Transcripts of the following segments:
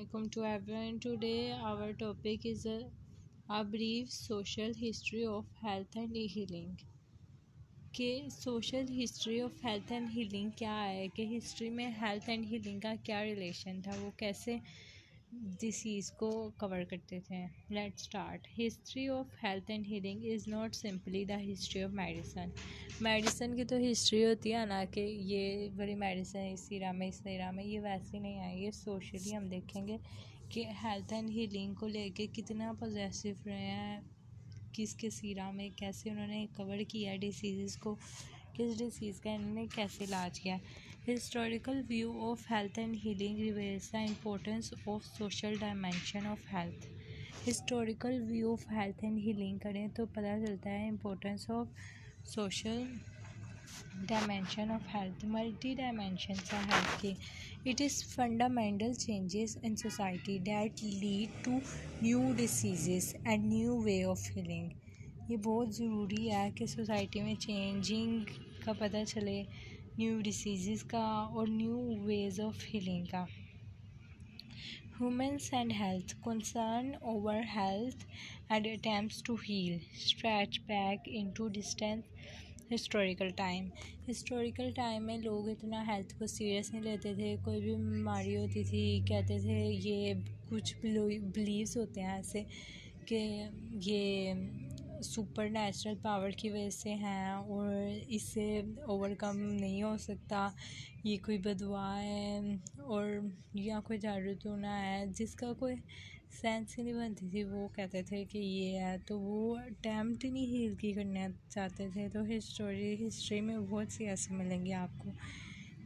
Welcome to everyone. Today, our topic is a brief social history of health and healing. कि social history of health and healing क्या है, कि history में health and healing का क्या relation था, वो कैसे डिसीज़ को कवर करते थे. Let's start. History of health and healing is not simply the history of medicine की तो हिस्ट्री होती है ना, कि ये बड़ी मेडिसन इस एरा में, ये वैसे नहीं है. ये सोशली हम देखेंगे कि हेल्थ एंड हीलिंग को लेके कितना पॉजिटिव रहे हैं, किस सीरा में कैसे उन्होंने कवर किया डिसीज़ को, किस डिसीज़ का इन्होंने कैसे इलाज किया. Historical view of health and healing reveals the importance of social dimension of health. Historical view of health and healing करें तो पता चलता है importance of social dimension of health. Multi dimensions है हेल्थ के. It is fundamental changes in society that lead to new diseases and new way of healing. ये बहुत ज़रूरी है कि सोसाइटी में चेंजिंग का पता चले, न्यू डिसीज़ का और न्यू वेज ऑफ हीलिंग का. Humans and health. Concern over health and attempts to heal stretch back into distant historical time में लोग इतना हेल्थ को सीरियस नहीं लेते थे. कोई भी बीमारी होती थी कहते थे, ये कुछ बिलीव्स होते हैं ऐसे कि ये सुपर नेचुरल पावर की वजह से हैं और इससे ओवरकम नहीं हो सकता, ये कोई बदवा है और या कोई जादू टोना है जिसका कोई सेंस ही नहीं बनती थी. वो कहते थे कि ये है, तो वो अटैम्प्ट ही नहीं हील की करना चाहते थे. तो हिस्ट्री में बहुत सी ऐसे मिलेंगे आपको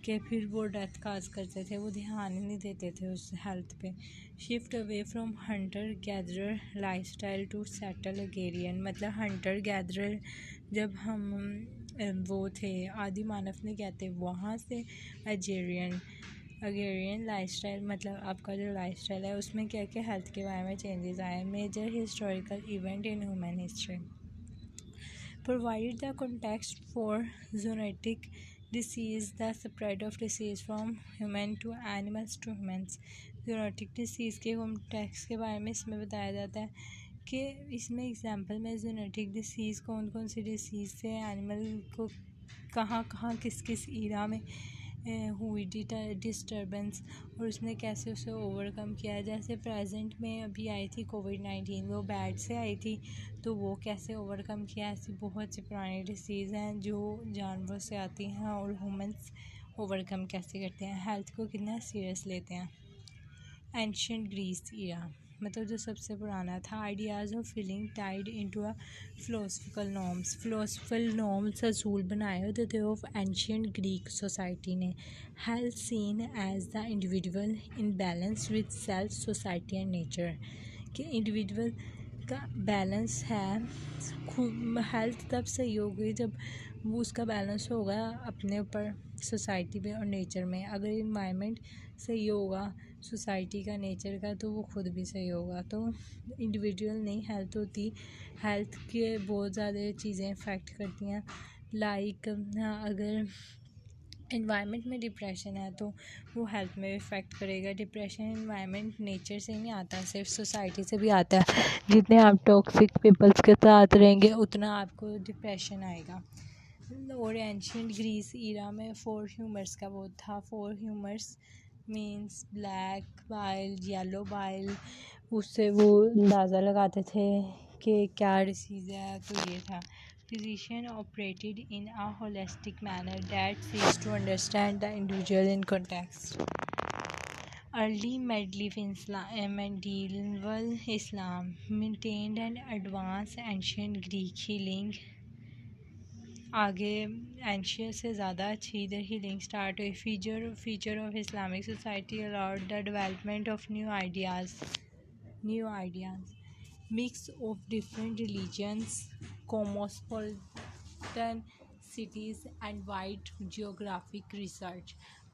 कि फिर वो डेथ काज करते थे, वो ध्यान ही नहीं देते थे उस हेल्थ पे. Shift away from hunter gatherer lifestyle to settle agrarian. मतलब हंटर गैदरर जब हम वो थे आदि मानव ने कहते, वहाँ से अगेरियन लाइफस्टाइल, मतलब आपका जो लाइफस्टाइल है उसमें क्या क्या हेल्थ के बारे में चेंजेस आए. Major historical event in human history. Provided the context for zoonotic disease, the spread of disease from human to animals to humans. Zoonotic disease के context के बारे में इसमें बताया जाता है कि इसमें एग्जांपल में zoonotic disease कौन कौन सी डिसीज़ से एनिमल को कहाँ किस ईरा में हुई डिस्टर्बेंस और उसने कैसे उसे ओवरकम किया. जैसे प्रेजेंट में अभी आई थी कोविड-19, वो बैड से आई थी, तो वो कैसे ओवरकम किया. ऐसी बहुत सी पुरानी डिसीज़ हैं जो जानवर से आती हैं और ह्यूमंस ओवरकम कैसे करते हैं, हेल्थ को कितना सीरियस लेते हैं. एंशिएंट ग्रीस ईरा, मतलब जो सबसे पुराना था. Ideas of feeling tied into a philosophical norms असूल बनाए होते थे ऑफ एंशिएंट ग्रीक सोसाइटी ने. Health seen as the individual in balance with self, society and nature. कि इंडिविजुअल का बैलेंस है, हेल्थ तब सही होगी जब वो उसका बैलेंस होगा अपने ऊपर, सोसाइटी में और नेचर में. अगर इन्वायरमेंट सही होगा सोसाइटी का, नेचर का, तो वो खुद भी सही होगा. तो इंडिविजुअल नहीं हेल्थ होती, हेल्थ के बहुत ज़्यादा चीज़ें इफ़ेक्ट करती हैं. लाइक अगर इन्वायरमेंट में डिप्रेशन है तो वो हेल्थ में इफ़ेक्ट करेगा. डिप्रेशन इन्वायरमेंट नेचर से नहीं आता, सिर्फ सोसाइटी से भी आता है. जितने आप टॉक्सिक पीपल्स के साथ रहेंगे उतना आपको डिप्रेशन आएगा. और एंशिएंट ग्रीस ईरा में 4 ह्यूमर्स का वो था. 4 humours means black bile, yellow bile. उससे वो अंदाज़ा लगाते थे कि क्या डिसीज़ है, तो ये था. Physician operated in a holistic manner that seeks to understand the individual in context. Early medieval Islam maintained an advanced ancient Greek healing. आगे एंशियन से ज़्यादा अच्छी इधर हीलिंग स्टार्ट हुई. Feature of Islamic society allowed the development of new ideas. Mix of different religions, cosmopolitan cities and wide geographic research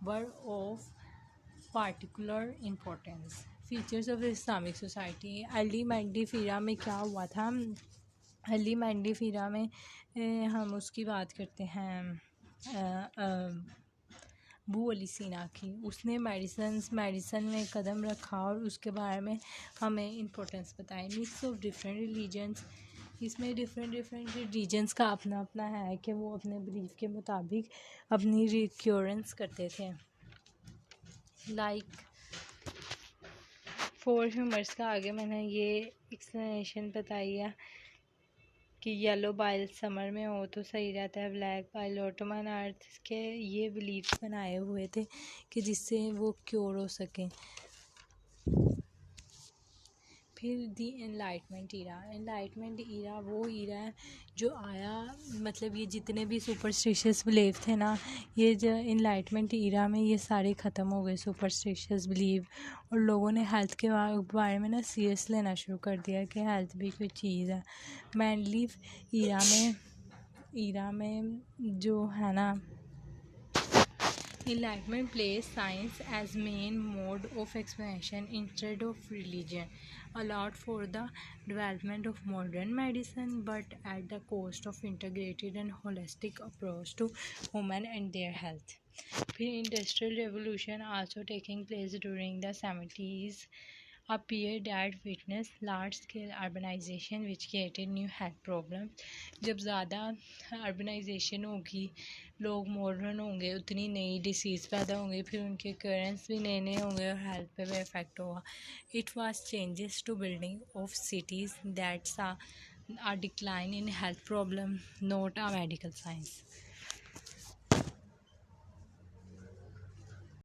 were of particular importance. Features of Islamic society. Early मैंडीफीरा में क्या हुआ था, early मैंडीफीरा में हम उसकी बात करते हैं अबू अली सीना की। उसने मेडिसन में कदम रखा और उसके बारे में हमें इम्पोर्टेंस बताई। मिक्स ऑफ डिफरेंट रिलीजन्स, इसमें डिफरेंट रिलीजन्स का अपना अपना है कि वो अपने बिलीफ के मुताबिक अपनी रिक्योरेंस करते थे। लाइक फॉर ह्यूमर्स का आगे मैंने ये एक्सप्लेनेशन बताई है कि येलो बाइल समर में हो तो सही रहता है, ब्लैक बाइल ऑटोमन अर्थ के ये बिलीव्स बनाए हुए थे कि जिससे वो क्योर हो सकें। फिर दी एनलाइटमेंट ईरा वो ईरा है जो आया, मतलब ये जितने भी सुपरस्टिशियस बिलीव थे ना, ये जो एनलाइटमेंट ईरा में ये सारे ख़त्म हो गए सुपरस्टिशियस बिलीव, और लोगों ने हेल्थ के बारे में ना सीरियस लेना शुरू कर दिया कि हेल्थ भी कोई चीज़ है। मैनली ईरा में जो है ना, Enlightenment placed science as main mode of explanation instead of religion, allowed for the development of modern medicine, but at the cost of integrated and holistic approach to women and their health. फिर industrial revolution also taking place during the 70s, a period that witnessed large-scale urbanization which created new health problems. जब ज़्यादा urbanisation होगी, लोग modern होंगे, उतनी नई disease पैदा होंगी, फिर उनके करेंस भी नए नए होंगे और हेल्थ पे भी इफेक्ट होगा। It was changes to building of cities that saw a decline in health problem, not a medical science.